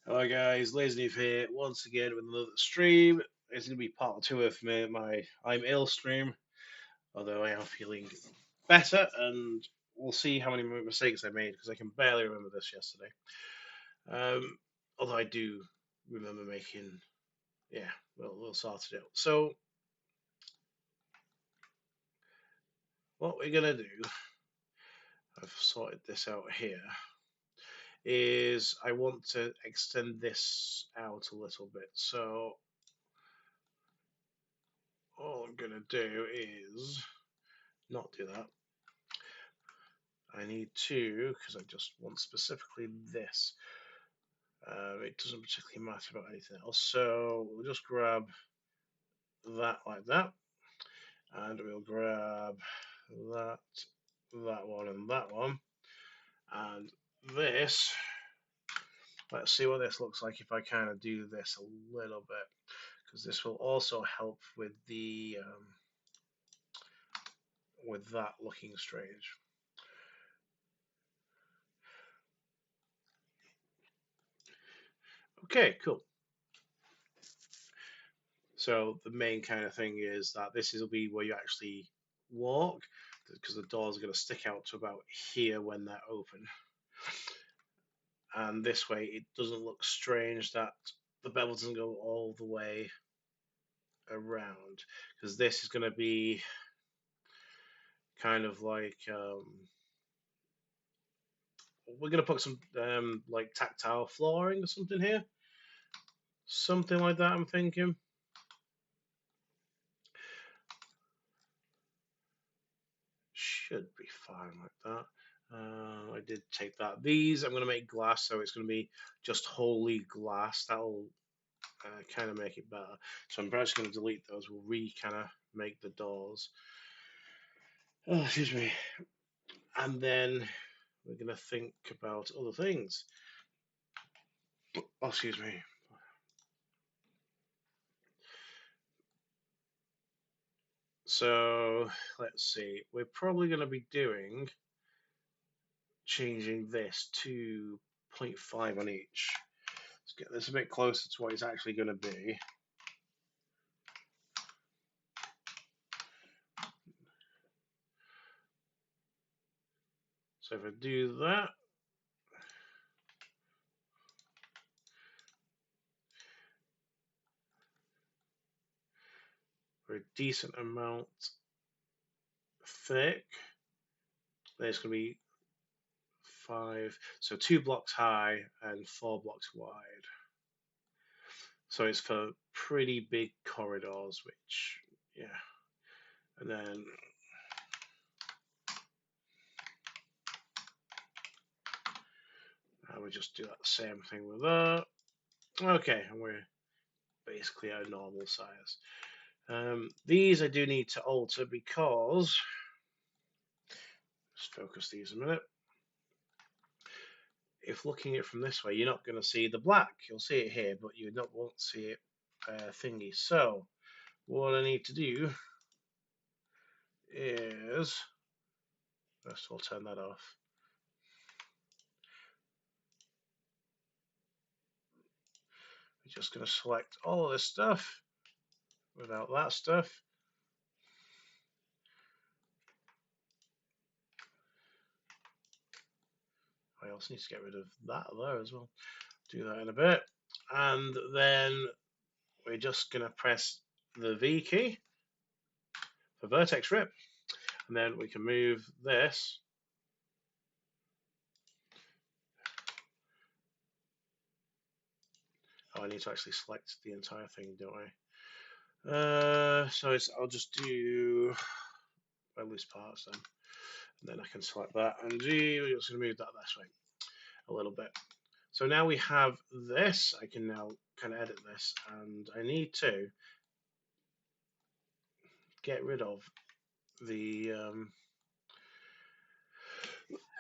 Hello guys, LazyNeef here once again with another stream. It's going to be part two of my I'm ill stream, although I am feeling better, and we'll see how many mistakes I made because I can barely remember this yesterday. Um, Although I do remember making, yeah, we'll sort it out. So what we're gonna do, I've sorted this out here, is I want to extend this out a little bit. So all I'm gonna do is not do that. I need two because I just want specifically this. It doesn't particularly matter about anything else. So we'll just grab that like that, and we'll grab that, that one, and that one, and this. Let's see what this looks like if I kind of do this a little bit, because this will also help with that looking strange. Okay, cool. So the main kind of thing is that this will be where you actually walk, because the doors are going to stick out to about here when they're open. And this way it doesn't look strange that the bevel doesn't go all the way around, because this is going to be kind of like we're going to put some like tactile flooring or something here, something like that. I'm thinking should be fine like that. I did take that. These I'm going to make glass, so it's going to be just wholly glass. That'll kind of make it better. So I'm just going to delete those. We'll kind of make the doors. Oh, excuse me. And then we're going to think about other things. Oh, excuse me. So let's see. We're probably going to be changing this to 0.5 on each. Let's get this a bit closer to what it's actually going to be. So if I do that, we're a decent amount thick. Then it's going to be 5, so 2 blocks high and 4 blocks wide. So it's for pretty big corridors, which, yeah. And then we just do that same thing with that. Okay, and we're basically a normal size. These I do need to alter because, let's focus these a minute. If looking at it from this way, you're not going to see the black. You'll see it here, but you won't see it thingy. So what I need to do is, first of all, turn that off. We're just going to select all of this stuff without that stuff. I also need to get rid of that there as well. Do that in a bit. And then we're just going to press the V key for vertex rip. And then we can move this. Oh, I need to actually select the entire thing, don't I? So I'll just do my loose parts then. And then I can select that. And we're just going to move that this way a little bit. So now we have this. I can now kind of edit this. And I need to get rid of the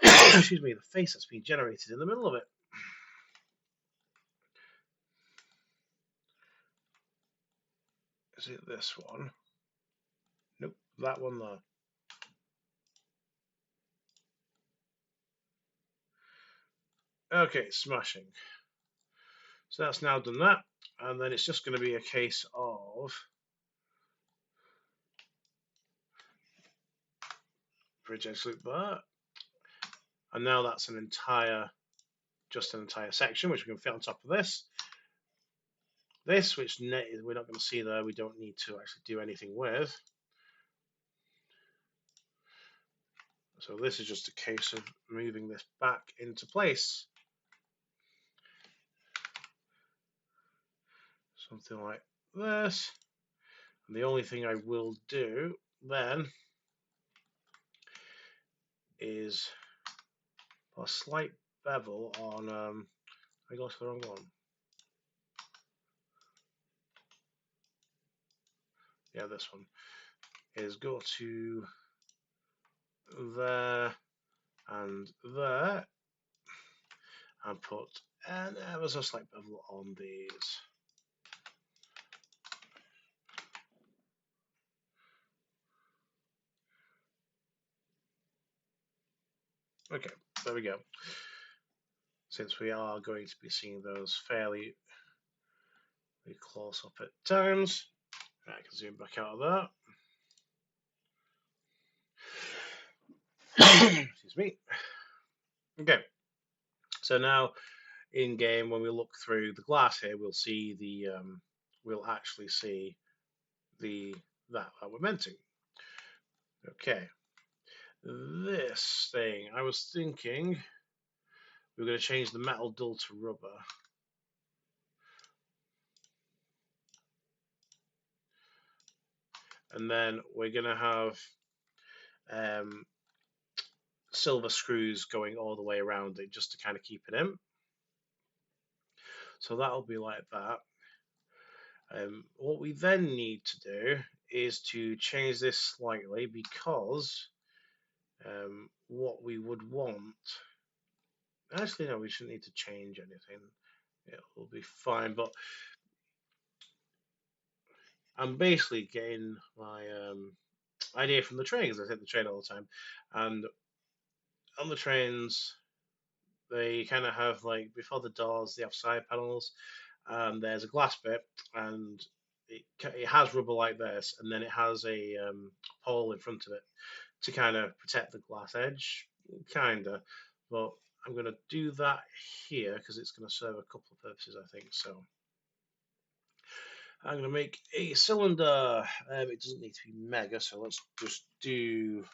excuse me, the face that's been generated in the middle of it. Is it this one? Nope, that one there. Okay, smashing. So that's now done that, and then it's just going to be a case of bridge edge loop bar, and now that's an entire section which we can fit on top of this. This, which we're not going to see there, we don't need to actually do anything with. So this is just a case of moving this back into place. Something like this. And the only thing I will do then is a slight bevel on, I got the wrong one. Yeah, this one. Is go to there and there and put an ever so slight bevel on these. Okay, there we go. Since we are going to be seeing those fairly close up at times, I can zoom back out of that. Excuse me. Okay, so now in game, when we look through the glass here, we'll see the we'll actually see that we're minting. Okay, this thing, I was thinking we're going to change the metal dull to rubber. And then we're going to have silver screws going all the way around it just to kind of keep it in. So that'll be like that. What we then need to do is to change this slightly, because what we would want, actually no, we shouldn't need to change anything. It will be fine, but I'm basically getting my idea from the train, because I take the train all the time, and on the trains they kind of have, like, before the doors they have side panels, and there's a glass bit, and it has rubber like this, and then it has a pole in front of it to kind of protect the glass edge, kind of. But I'm going to do that here because it's going to serve a couple of purposes, I think. So I'm going to make a cylinder. It doesn't need to be mega, so let's just do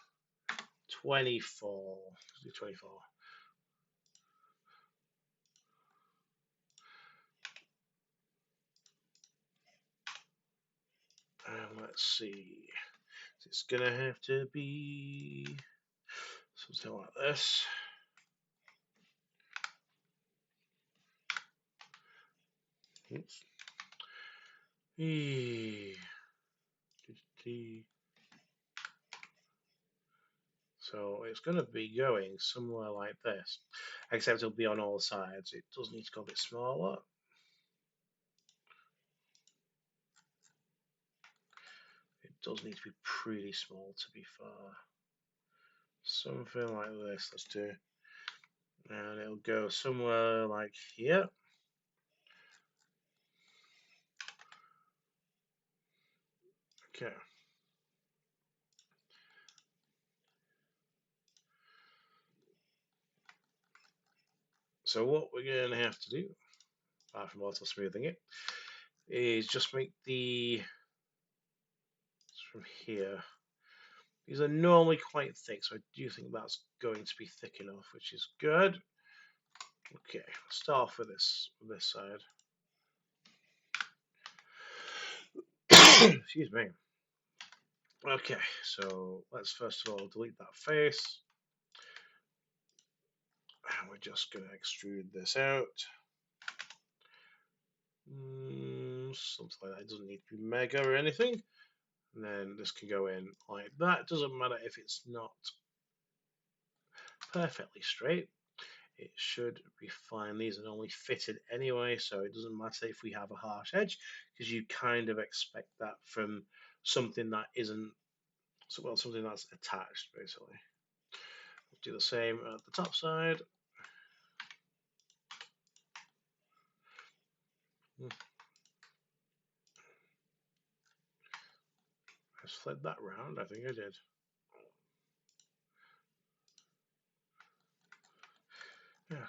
24. Let's do 24. And let's see. It's going to have to be something like this. Oops. So it's going to be going somewhere like this, except it'll be on all sides. It does need to go a bit smaller. It does need to be pretty small, to be fair. Something like this, let's do. And it'll go somewhere like here. Okay. So what we're going to have to do, apart from auto smoothing it, is just make the, from here. These are normally quite thick, so I do think that's going to be thick enough, which is good. Okay, let's start off with this side. Excuse me. Okay, so let's first of all delete that face. And we're just going to extrude this out. Something like that. It doesn't need to be mega or anything. And then this can go in like that. It doesn't matter if it's not perfectly straight. It should be fine. These are normally fitted anyway, so it doesn't matter if we have a harsh edge, because you kind of expect that from something that isn't, well, something that's attached, basically. We'll do the same at the top side. Let's flip that round. I think I did. Okay.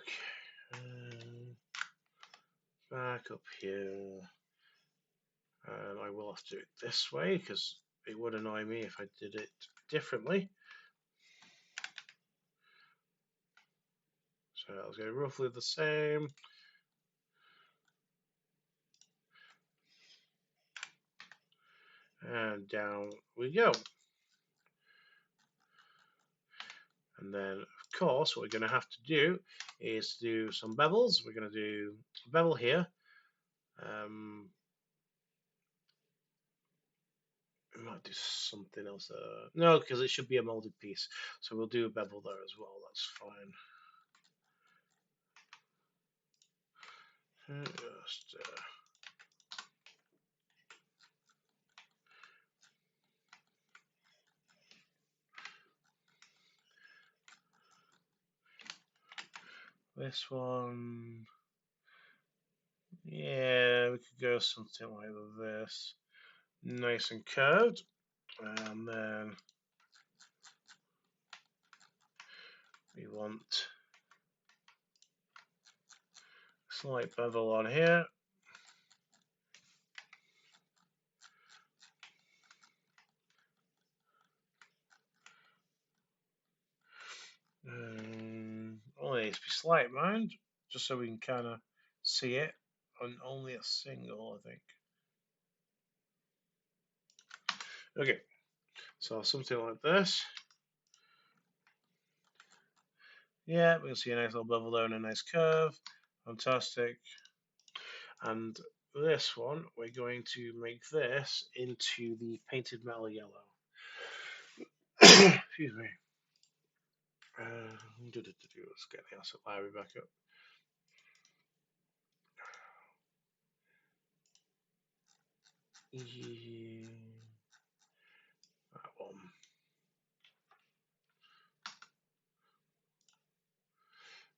Back up here. I will have to do it this way because it would annoy me if I did it differently. So I'll go roughly the same. And down we go. And then, of course, what we're going to have to do is do some bevels. We're going to do a bevel here. We might do something else. No, because it should be a molded piece. So we'll do a bevel there as well. That's fine. Just this one. Yeah, we could go something like this. Nice and curved. And then we want a slight bevel on here. Only needs to be slight, mind, just so we can kind of see it on only a single, I think. Okay, so something like this. Yeah, we can see a nice little bevel there and a nice curve. Fantastic. And this one, we're going to make this into the painted metal yellow. Excuse me. Let's get the asset library back up. That one.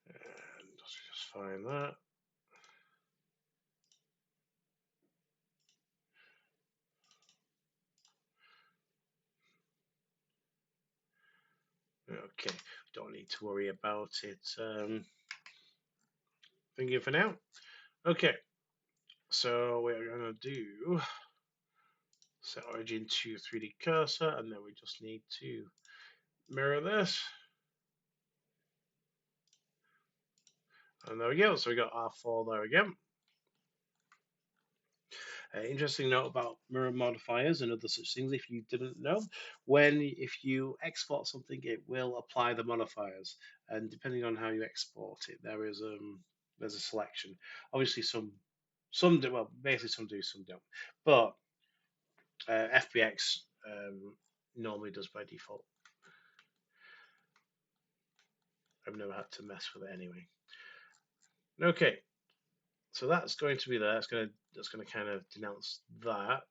And let's just find that. Okay, don't need to worry about it. Thank you for now. Okay, so we're going to do set origin to 3D cursor, and then we just need to mirror this. And there we go. So we got R4 there again. Interesting note about mirror modifiers and other such things. If you didn't know, if you export something, it will apply the modifiers, and depending on how you export it, there's a selection. Obviously, some do, well, basically some do, some don't. But FBX normally does by default. I've never had to mess with it anyway. Okay, so that's going to be there. That's going to kind of denounce that.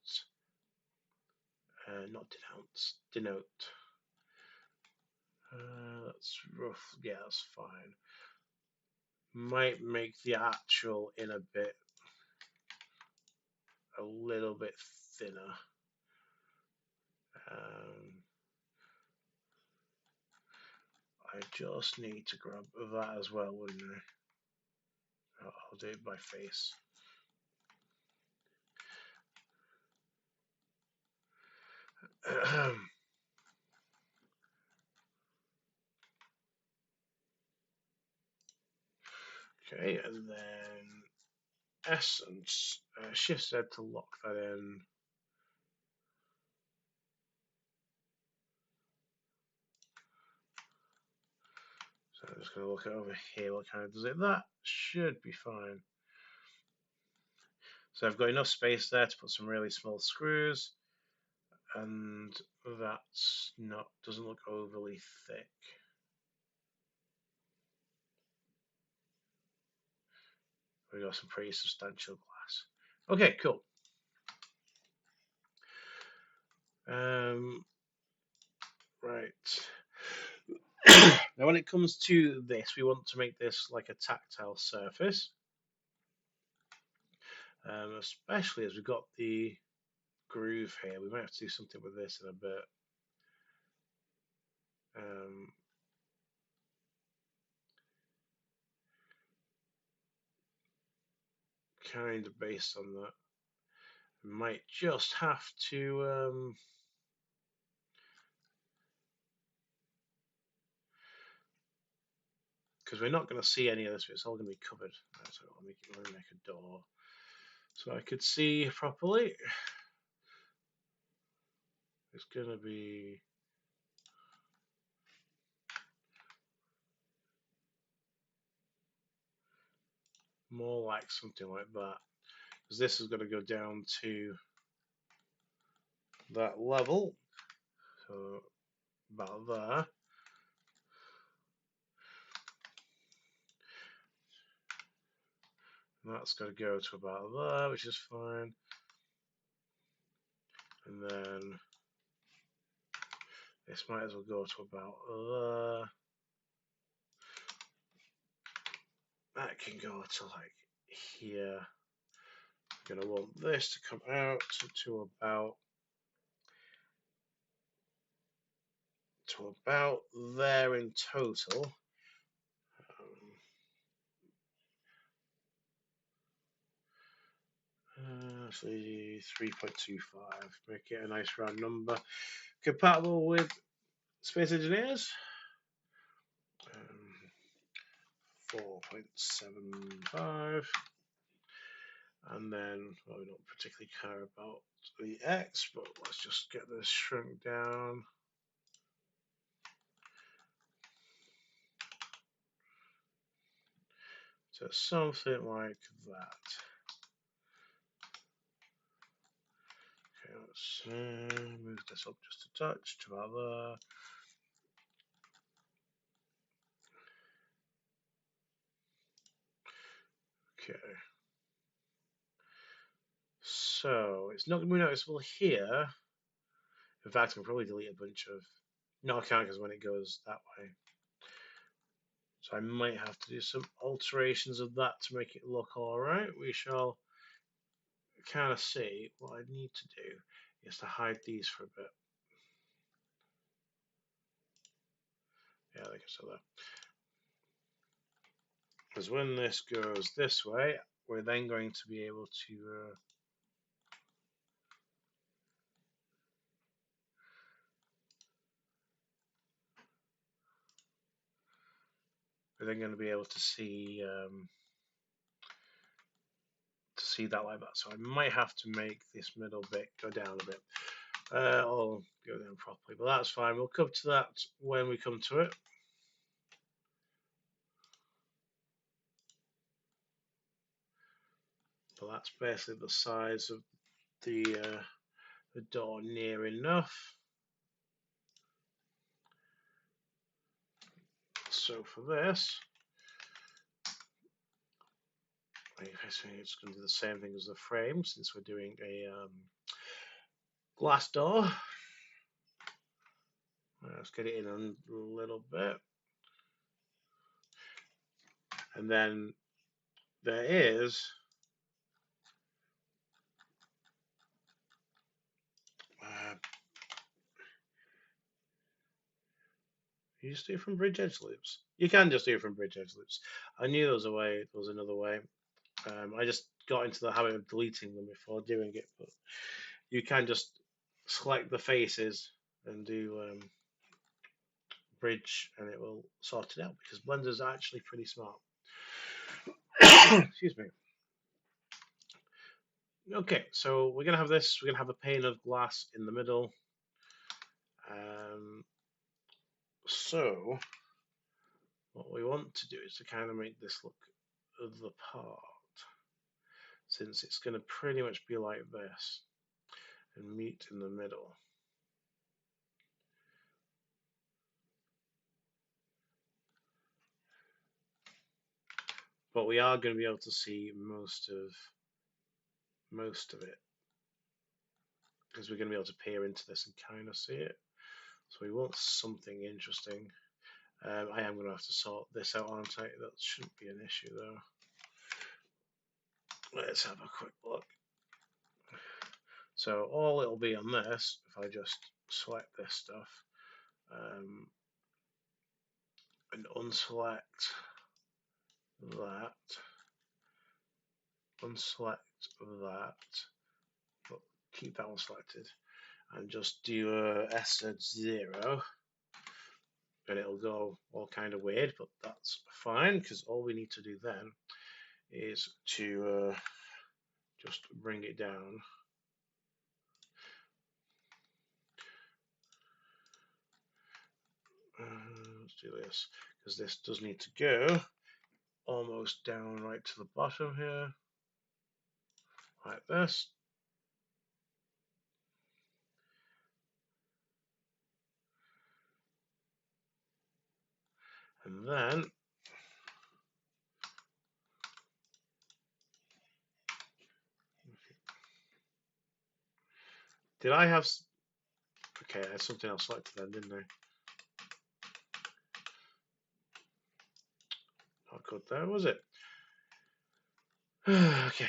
Not denounce, denote. That's rough. Yeah, that's fine. Might make the actual inner bit a little bit thinner. I just need to grab that as well, wouldn't I? I'll do it by face. Okay, and then S and Shift Z to lock that in. So I'm just going to look over here what kind of does it. That should be fine. So I've got enough space there to put some really small screws, and that's doesn't look overly thick. We got some pretty substantial glass. Okay, cool. Right. Now, when it comes to this, we want to make this like a tactile surface. especially as we've got the groove here. We might have to do something with this in a bit. Kind of based on that. We might just have to because we're not going to see any of this, it's all going to be covered. So let me make a door so I could see properly. It's going to be more like something like that, because this is going to go down to that level, so about there. And that's going to go to about there, which is fine. And then this might as well go to about there. That can go to like here. I'm going to want this to come out to about there in total. Actually 3.25, make it a nice round number. Compatible with Space Engineers. 4.75. And then, well, we don't particularly care about the X, but let's just get this shrunk down. So something like that. Okay, let's move this up just a touch to about there. Okay. So it's not going to be noticeable here. In fact, I'll probably delete a bunch of. No, I can't because when it goes that way. So I might have to do some alterations of that to make it look alright. We shall kind of see. What I need to do is to hide these for a bit. Yeah, I can see that. Because when this goes this way, we're then going to be able to see that like that. So I might have to make this middle bit go down a bit. Or go down properly, but that's fine. We'll come to that when we come to it. But that's basically the size of the door near enough. So for this, it's going to do the same thing as the frame since we're doing a glass door. Let's get it in a little bit. And then there is you just do it from bridge edge loops. You can just do it from bridge edge loops. I knew there was a way. There was another way. I just got into the habit of deleting them before doing it, but you can just select the faces and do bridge, and it will sort it out because Blender's actually pretty smart. Excuse me. Okay, so we're gonna have this. We're gonna have a pane of glass in the middle. So what we want to do is to kind of make this look the part, since it's going to pretty much be like this and meet in the middle. But we are going to be able to see most of it because we're going to be able to peer into this and kind of see it. So we want something interesting. I am going to have to sort this out on tight. That shouldn't be an issue though. let's have a quick look. So all it'll be on this, if I just select this stuff and unselect that, but keep that one selected, and just do a SZ0, and it'll go all kind of weird, but that's fine because all we need to do then is to just bring it down. Let's do this because this does need to go almost down right to the bottom here, like this. And then did I have? Okay, I had something else selected then, didn't I? Not good there, was it? Okay.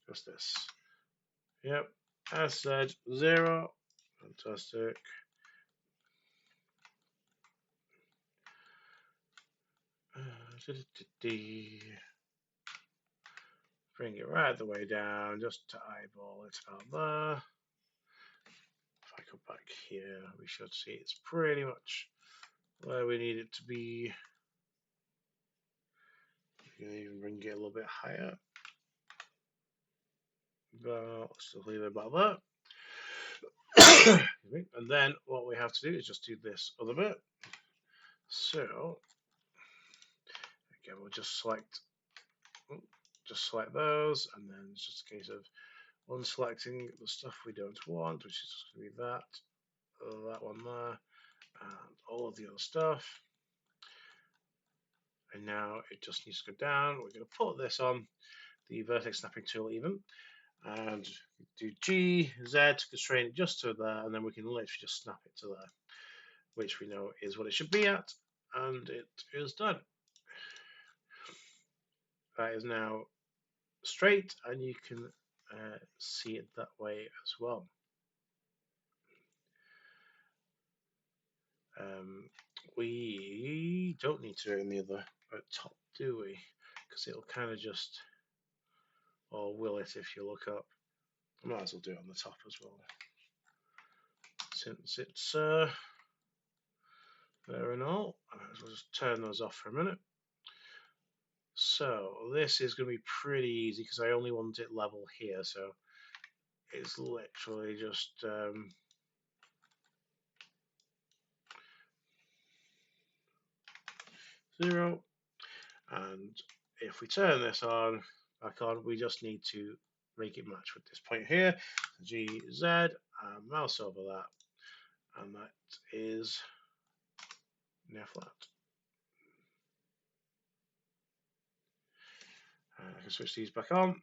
Just this. Yep. SZ0. Fantastic. Bring it right the way down, just to eyeball it about there. If I go back here, we should see it's pretty much where we need it to be. You can even bring it a little bit higher. But let's just leave it about that. And then what we have to do is just do this other bit. So again, we'll just select those, and then it's just a case of unselecting the stuff we don't want, which is just going to be that one there, and all of the other stuff. And now it just needs to go down. We're going to put this on the vertex snapping tool even, and do G, Z, constrain it just to there, and then we can literally just snap it to there, which we know is what it should be at, and it is done. That is now straight, and you can see it that way as well. We don't need to do it in the other top, do we? Because it'll kind of just, or will it if you look up? I might as well do it on the top as well, since it's there and all. I'll just turn those off for a minute. So this is going to be pretty easy because I only want it level here, so it's literally just 0, and if we turn this on, back on, we just need to make it match with this point here. GZ, and mouse over that, and that is now flat. I can switch these back on.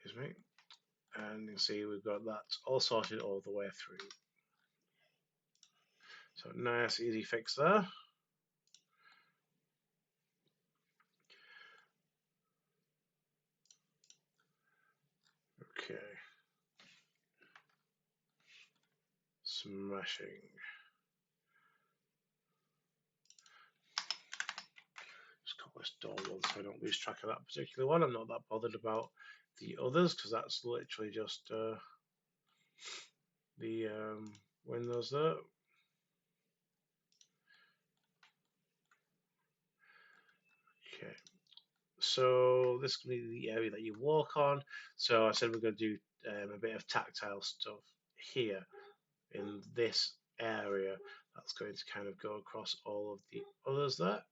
Excuse me. And you can see we've got that all sorted all the way through. So nice, easy fix there. Okay. Smashing. Just call this door one so I don't lose track of that particular one. I'm not that bothered about the others because that's literally just the windows there. Okay, so this is going to be the area that you walk on. So I said we're going to do a bit of tactile stuff here in this area. That's going to kind of go across all of the others there.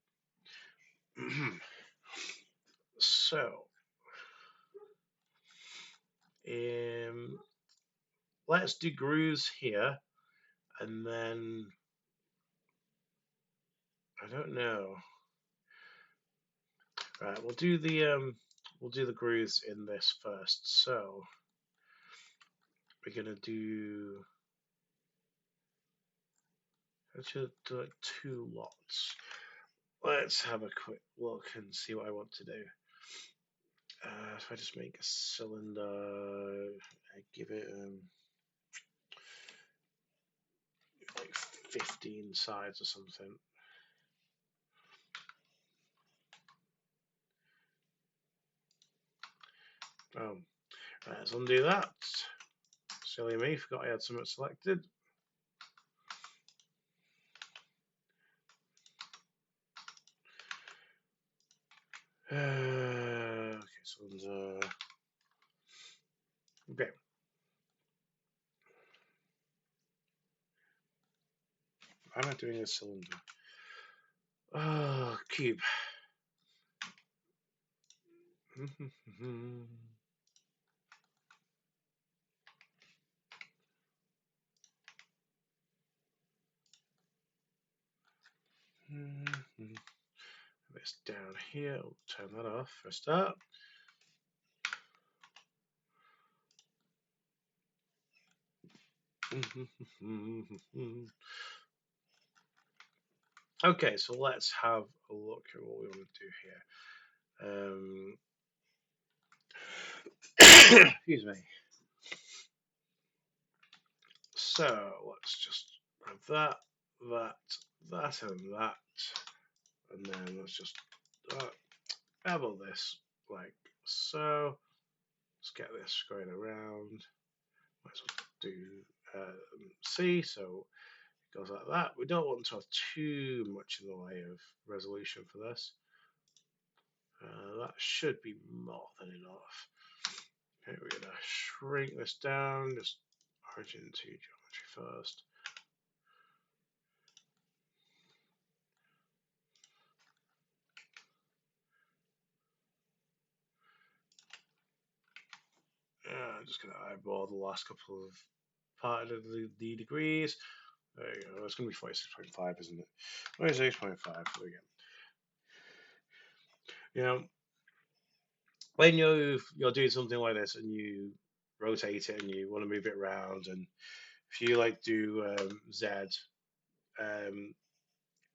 So let's do grooves here, and then I don't know. Right, we'll do the grooves in this first. So we're gonna do let's just do like 2 lots. let's have a quick look and see what I want to do. If I just make a cylinder, I give it like 15 sides or something. Oh, right, let's undo that. Silly me, forgot I had something selected. Okay, cylinder. Okay. Why am I doing a cylinder? Oh, cube. This down here. I'll turn that off for a start. Okay, so let's have a look at what we want to do here. Excuse me. So let's just grab that, and that, and then let's just bevel this like so. Let's get this going around. Might as well do C, so it goes like that. We don't want to have too much in the way of resolution for this. That should be more than enough. Okay, we're going to shrink this down, just origin to geometry first. I'm just going to eyeball the last couple of part of the degrees. There you go. It's going to be 46.5, isn't it? 46.5. There we go. You know, when you're doing something like this and you rotate it and you want to move it around, and if you like do Z,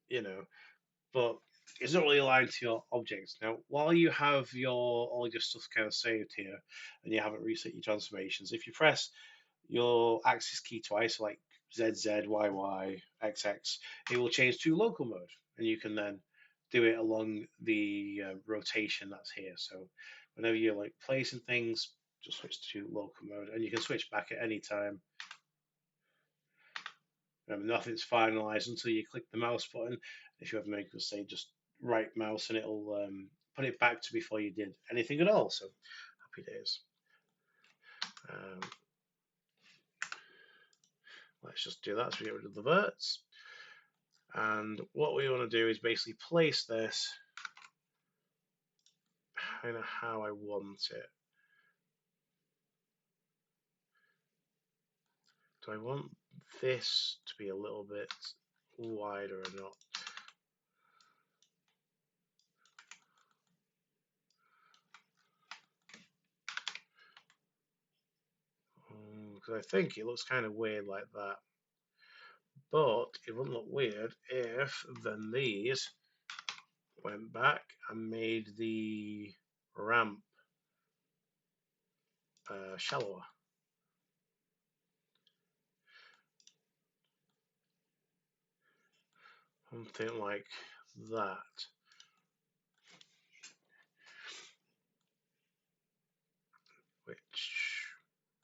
you know, but it's not really aligned to your objects. Now, while you have all your stuff kind of saved here, and you haven't reset your transformations, if you press your axis key twice, so like ZZ, YY, XX, it will change to local mode, and you can then do it along the rotation that's here. So whenever you're like placing things, just switch to local mode, and you can switch back at any time. Nothing's finalized until you click the mouse button. If you ever make a mistake, just right mouse and it'll put it back to before you did anything at all. So happy days. Let's just do that so we get rid of the verts. And what we want to do is basically place this kind of how I want it. Do I want this to be a little bit wider or not? Because I think it looks kind of weird like that. But it wouldn't look weird if then these went back and made the ramp shallower. Something like that. Which,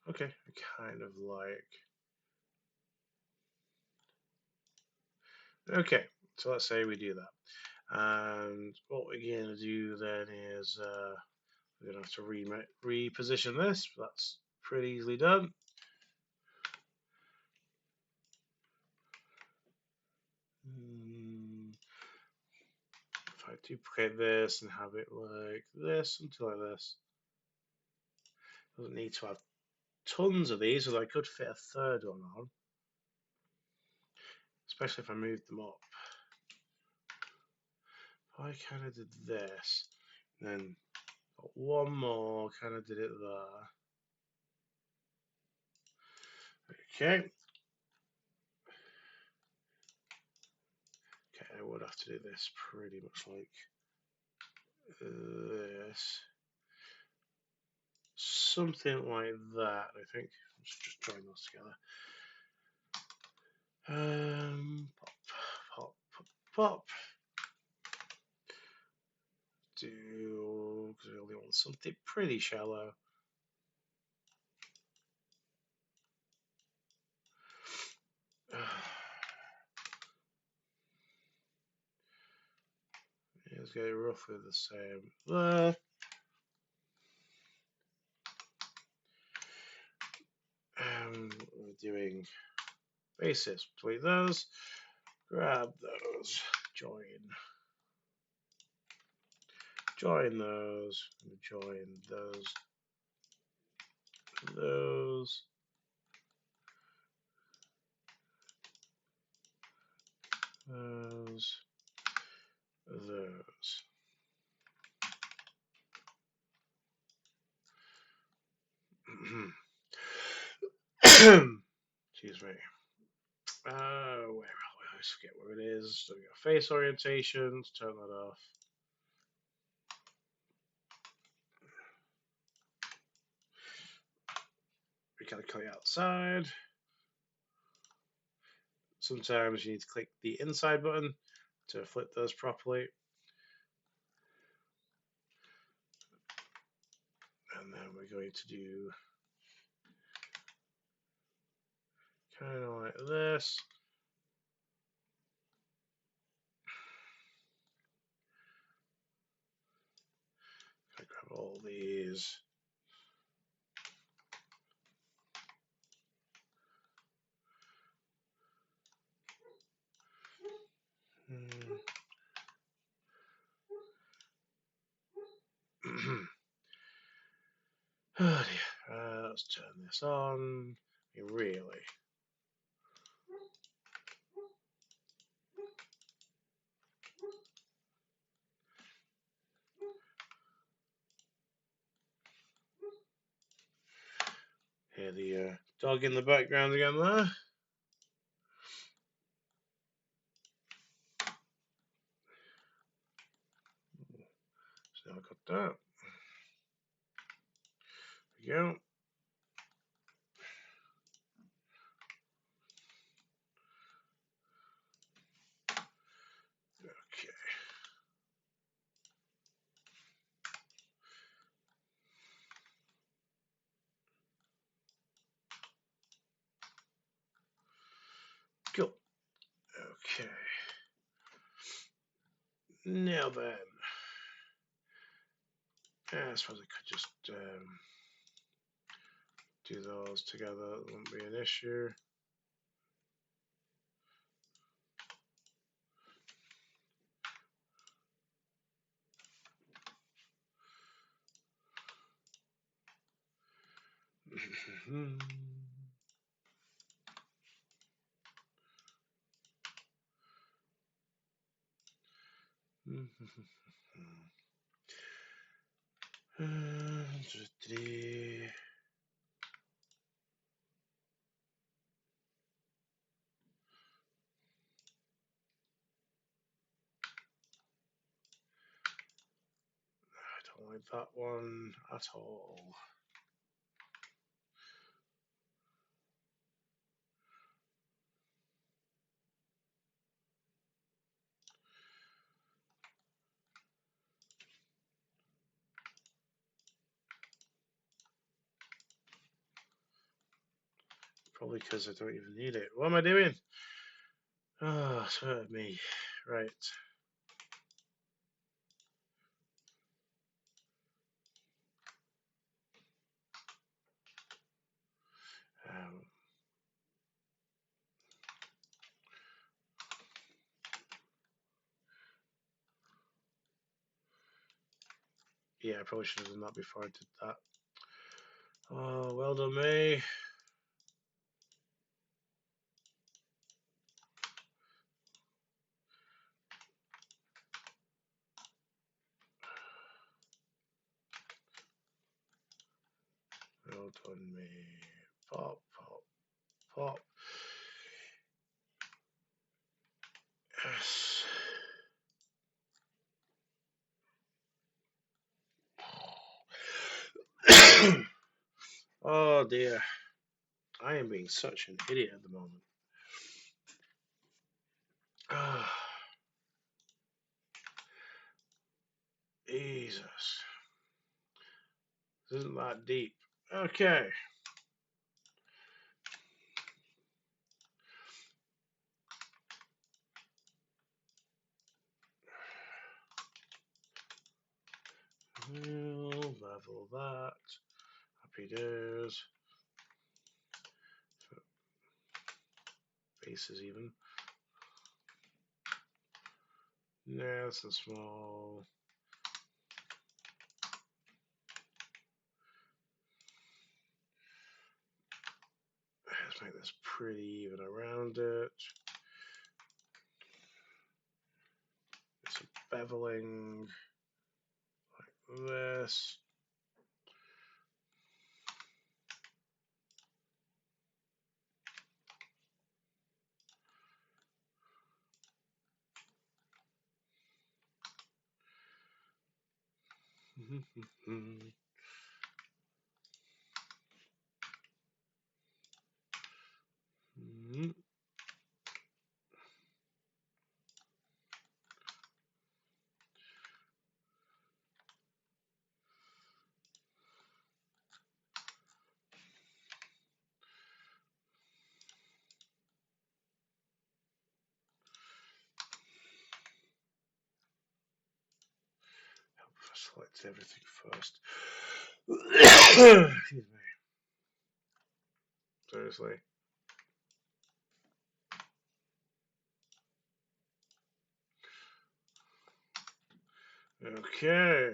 okay, I kind of like. Okay, so let's say we do that. And what we're going to do then is we're going to have to reposition this. That's pretty easily done. If I duplicate this and have it like this, something like this. Doesn't need to have tons of these, so I could fit a third one on. Especially if I moved them up. I kind of did this, then got one more, kind of did it there. Okay. Okay, I would have to do this pretty much like this. Something like that, I think. Let's just join those together. Pop, pop, pop. Do, because we only want something pretty shallow. Let's get roughly the same there. We're doing basis between those. Grab those. Join those. Join those. Those. Those. Those. Excuse me. Where are we? I forget where it is. So we got face orientation. Let's turn that off. We gotta click outside. Sometimes you need to click the inside button to flip those properly. And then we're going to do kind of like this. I grab all these. Oh dear. Let's turn this on. Really. Hear the dog in the background again there. So I got that. There we go. Okay. Cool. Okay. Now then, I suppose I could just do those together. It won't be an issue. I don't like that one at all. Probably because I don't even need it. What am I doing? Oh, hurt me. Right. Yeah, I probably should have done that before I did that. Oh, well done, me. Well done, me. Pop, pop, pop. Yes. Oh dear. I am being such an idiot at the moment. Ah, Jesus. This isn't that deep. Okay. We'll level that. Happy days. Bases even. Nice and small. Let's make this pretty even around it. Some beveling like this. Select everything first. Excuse me. Seriously. Okay.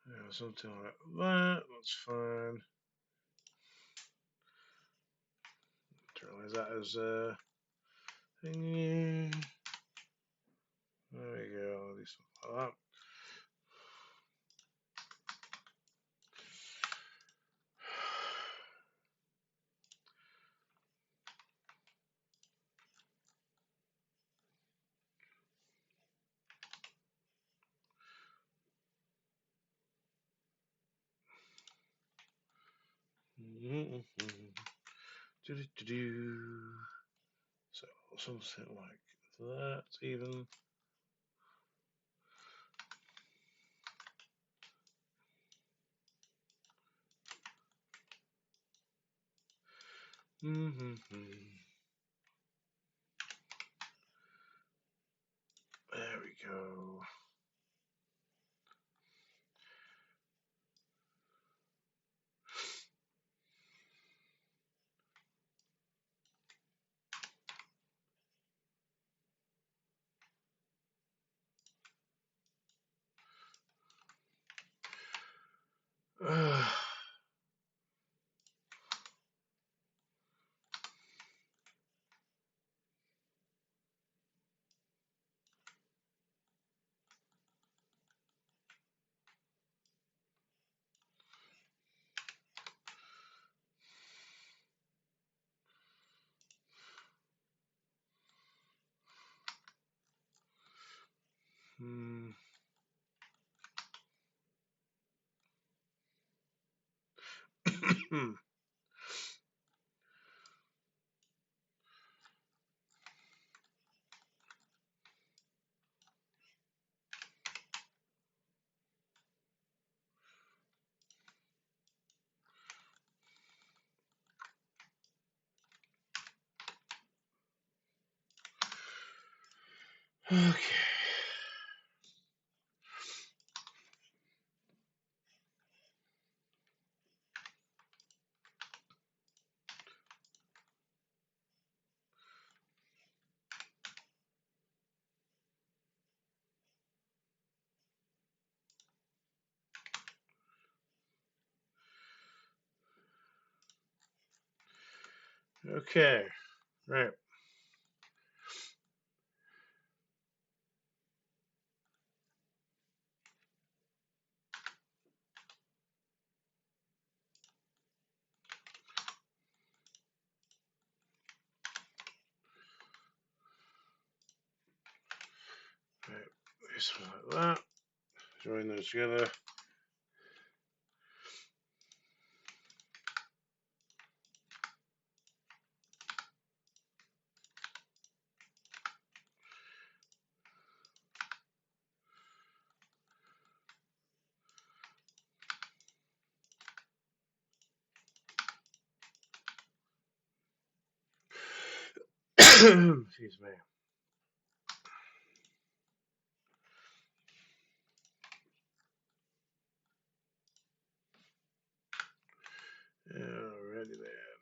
Yeah, something like that. That's fine. Realize that as a thingy. There we go. At least like that. So something like that, even. There we go. Okay. Okay. Right. something like that. Join those together. Excuse me. Alrighty then.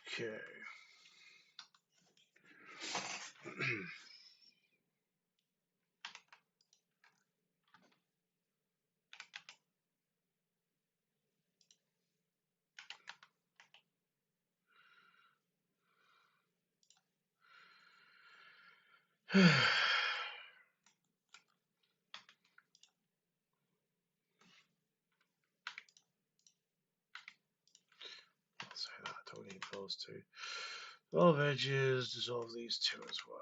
Okay. I'll say that. I don't need those two. 12 edges. Dissolve these two as well.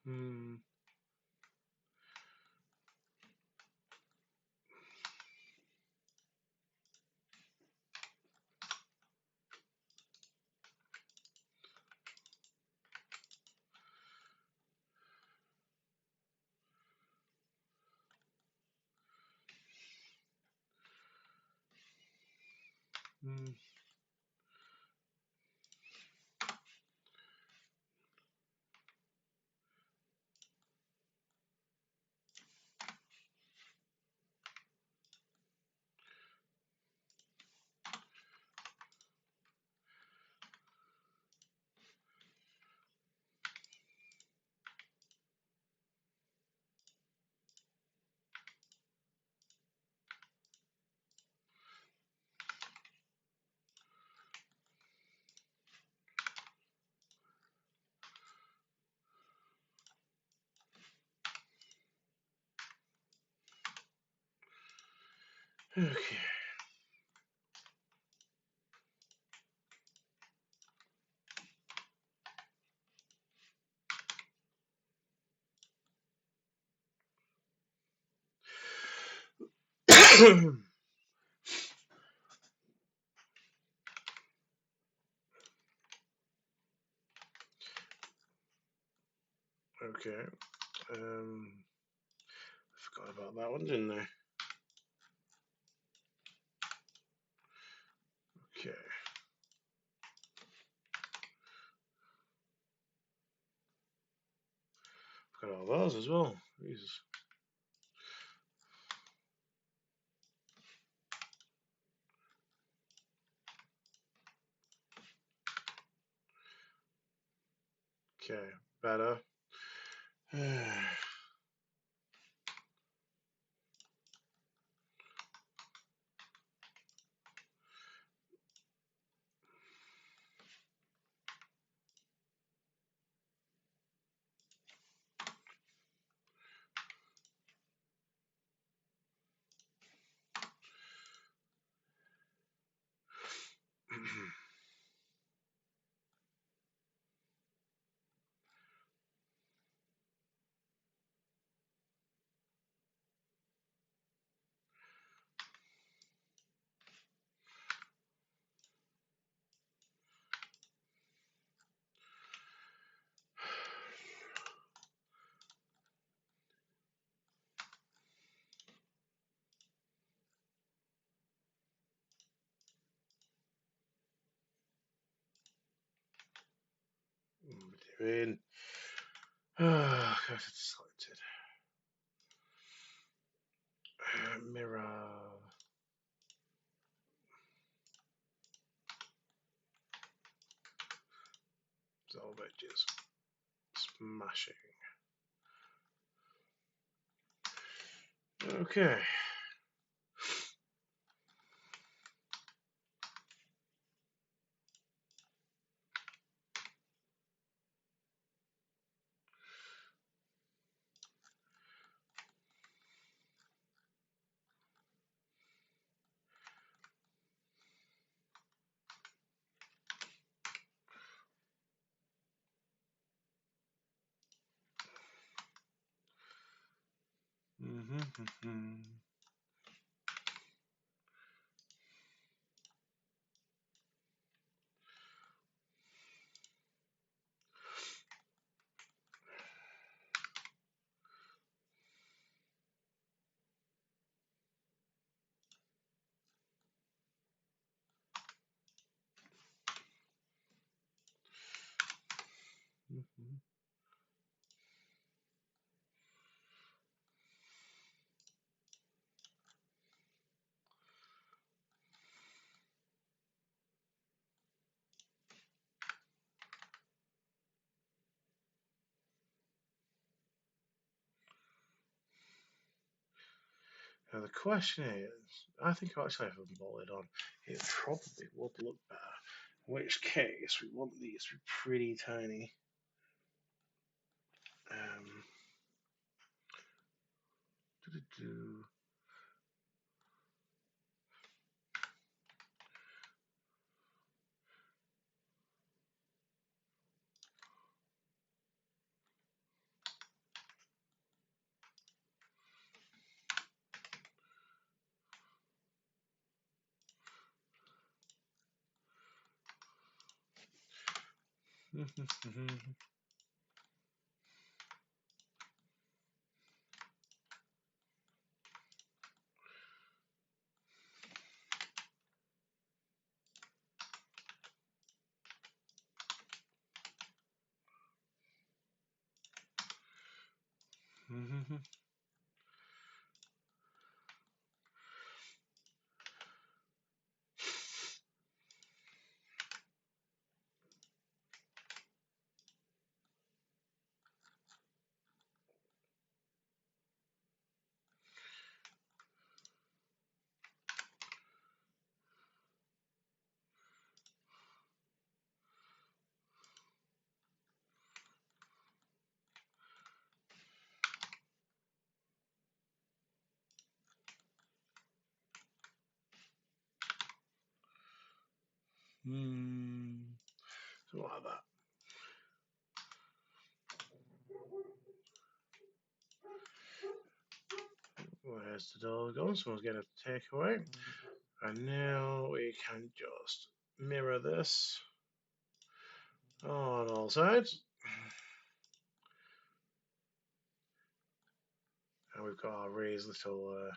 Hmm. Hmm. Okay. Okay. I forgot about that one, didn't I? Okay. Forgot all those as well. Jesus. Okay. Better. doing? Ah, oh, it's selected. Mirror. Dissolve edges. Smashing. Okay. Now the question is, I think actually if I bolted on, it probably would look better. In which case, we want these to be pretty tiny. Doo-doo-doo. Something like that. Where's the door gone? Someone's getting a takeaway. And now we can just mirror this on all sides. And we've got our raised little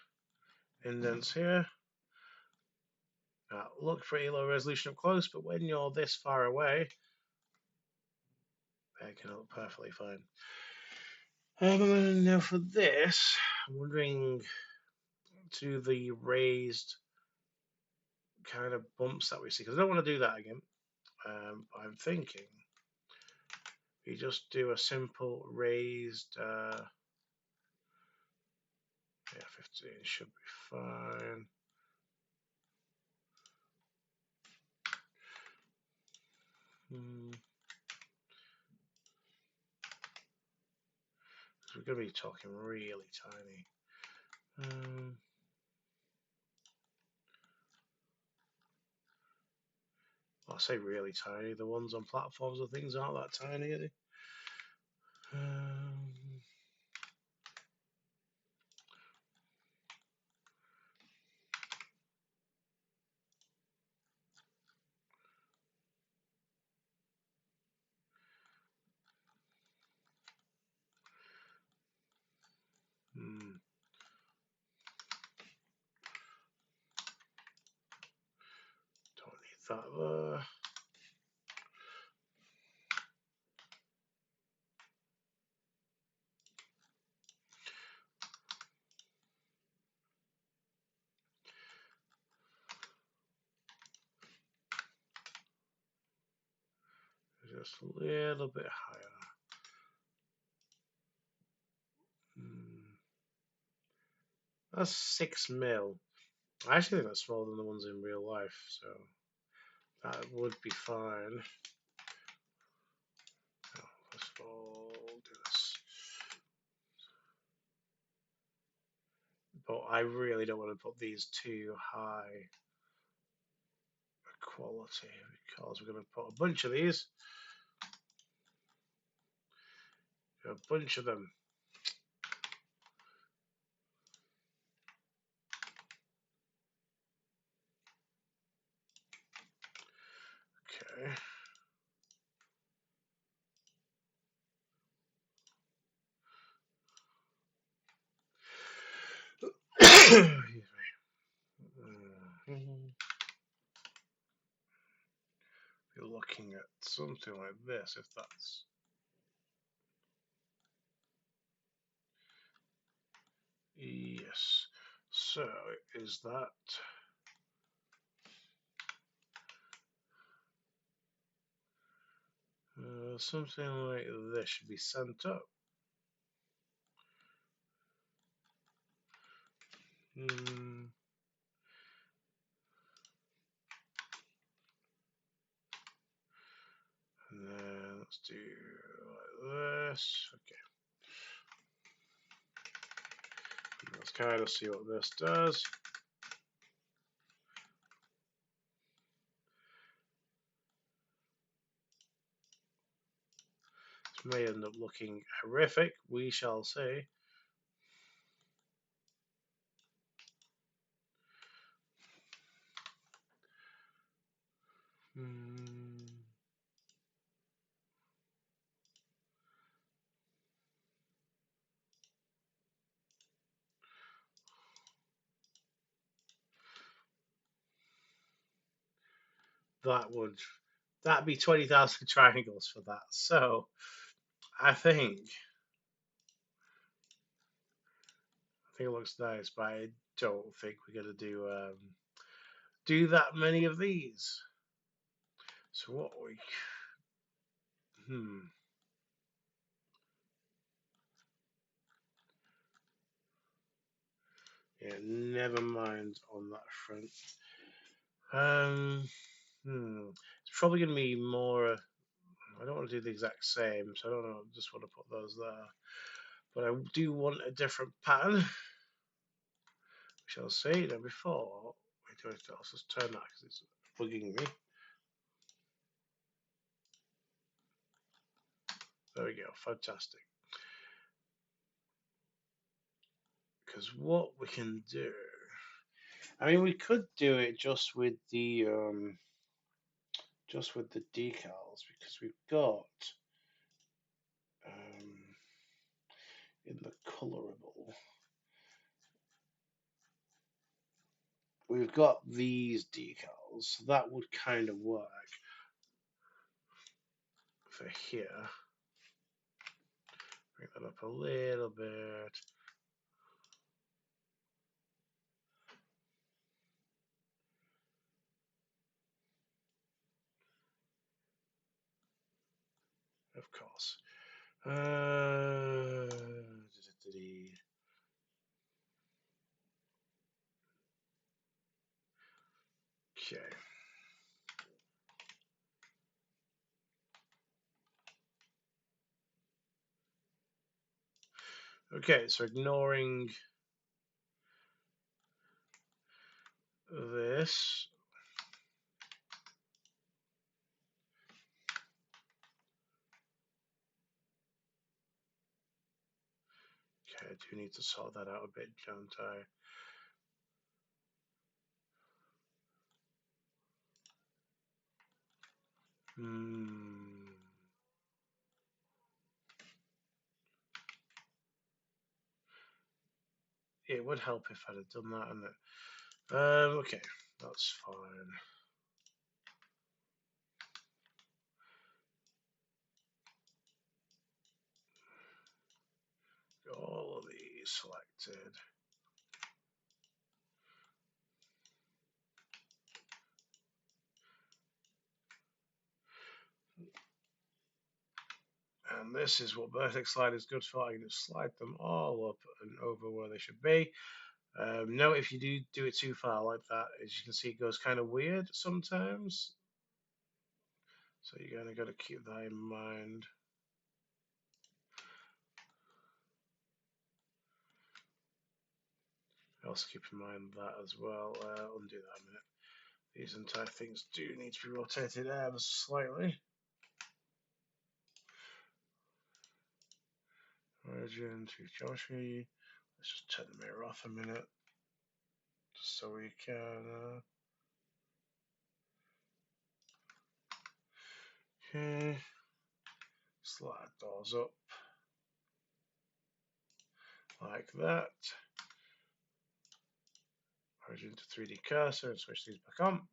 indents here. Look pretty low resolution up close, but when you're this far away, they can look perfectly fine. Now for this, I'm wondering to the raised kind of bumps that we see, because I don't want to do that again. But I'm thinking we just do a simple raised, yeah, 15 should be fine. We're going to be talking really tiny. I say really tiny. The ones on platforms and things aren't that tiny, are they? Don't need that there. just a little bit higher. That's 6 mil. I actually think that's smaller than the ones in real life, so that would be fine. Oh, first of all, do this. But I really don't want to put these too high quality because we're going to put a bunch of these. A bunch of them. Okay. You're looking at something like this, if that's yes. So is that something like this should be sent up? And then let's do like this. Okay. Let's kind of see what this does. This may end up looking horrific. We shall see. That'd be 20,000 triangles for that. So I think it looks nice, but I don't think we're gonna do that many of these. So what we yeah, never mind on that front. It's probably gonna be more. I don't want to do the exact same, so I don't know. Just want to put those there, but I do want a different pattern. We shall see. Now before we do it, let's just turn that because it's bugging me. There we go. Fantastic. Because what we can do, I mean, we could do it just with the decals because we've got in the colorable, we've got these decals. So that would kind of work for here. Bring that up a little bit. Of course. Okay. Okay, so ignoring this. Okay, I do need to sort that out a bit, don't I? It would help if I'd have done that, wouldn't it? Okay, that's fine. All of these selected. And this is what Vertex Slide is good for. I can just slide them all up and over where they should be. Note if you do it too far like that, as you can see, it goes kind of weird sometimes. So you're going to got to keep that in mind. Also keep in mind that as well. Undo that a minute. These entire things do need to be rotated ever slightly. Origin to geometry. Let's just turn the mirror off a minute, just so we can. Okay. Slide those up like that. Origin to 3D cursor and switch these back on.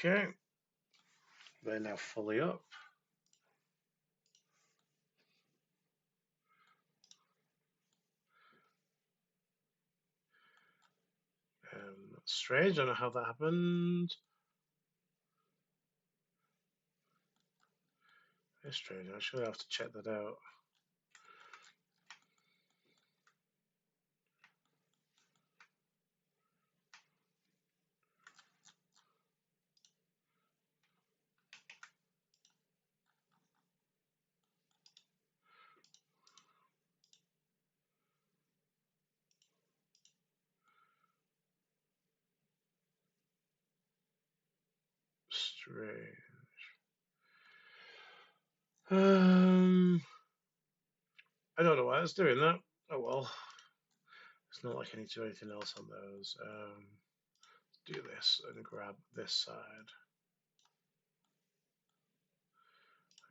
Okay. They're now fully up. That's strange. I don't know how that happened. It's strange. I should have to check that out. Strange. I don't know why it's doing that. Oh well. It's not like I need to do anything else on those. Do this and grab this side.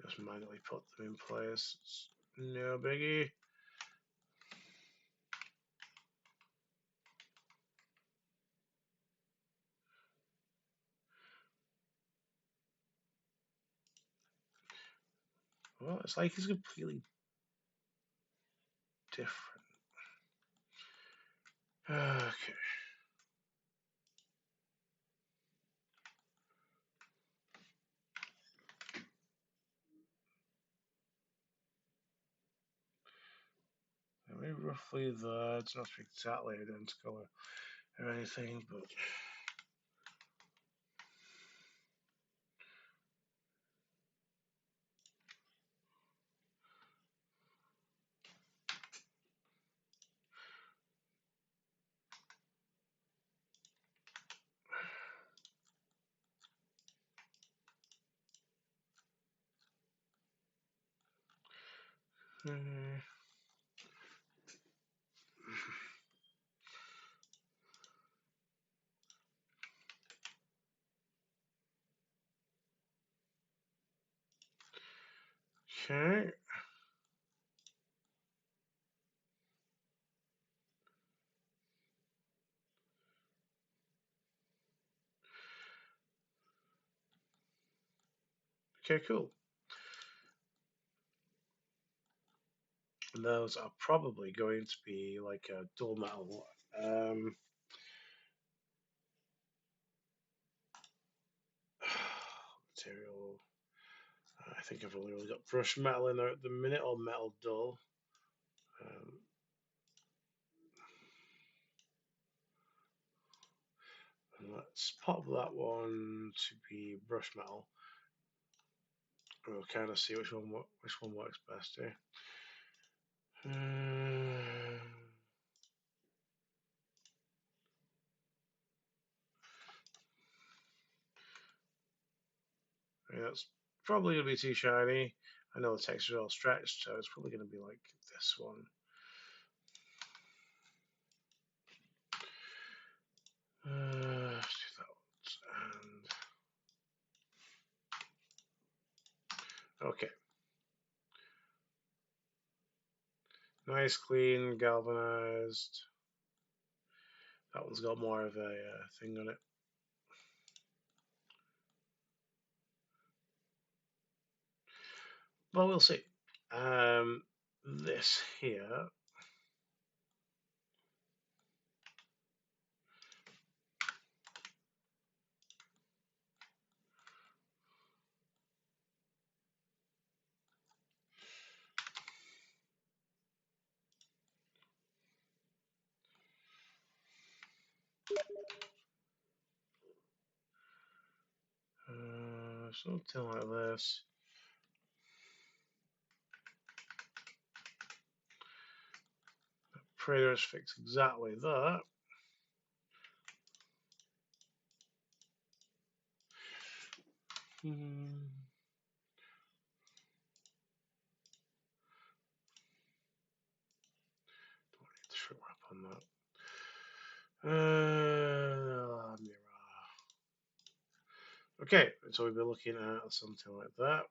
Just manually put them in place. It's no biggie. Well, it's like it's completely different. Okay. I mean, roughly there. It's not exactly identical or anything, but. Okay. Okay, cool. And those are probably going to be like a dual metal. Material. I think I've only really got brushed metal in there at the minute, or metal dull. And let's pop that one to be brush metal. And we'll kind of see which one works best here. That's probably going to be too shiny. I know the texture is all stretched, so it's probably going to be like this one. Let's do that and okay. Nice, clean, galvanized. That one's got more of a thing on it. Well, we'll see. This here. Something like this. Pretty much fix exactly that. Don't need to show up on that. Mirror. Okay, so we'll be looking at something like that.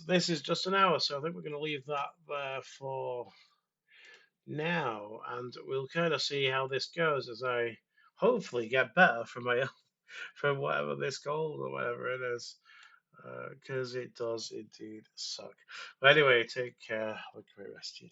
This is just an hour, so I think we're going to leave that there for now, and we'll kind of see how this goes as I hopefully get better from my from whatever this cold or whatever it is, because it does indeed suck. But anyway, take care. Have a great rest of your day.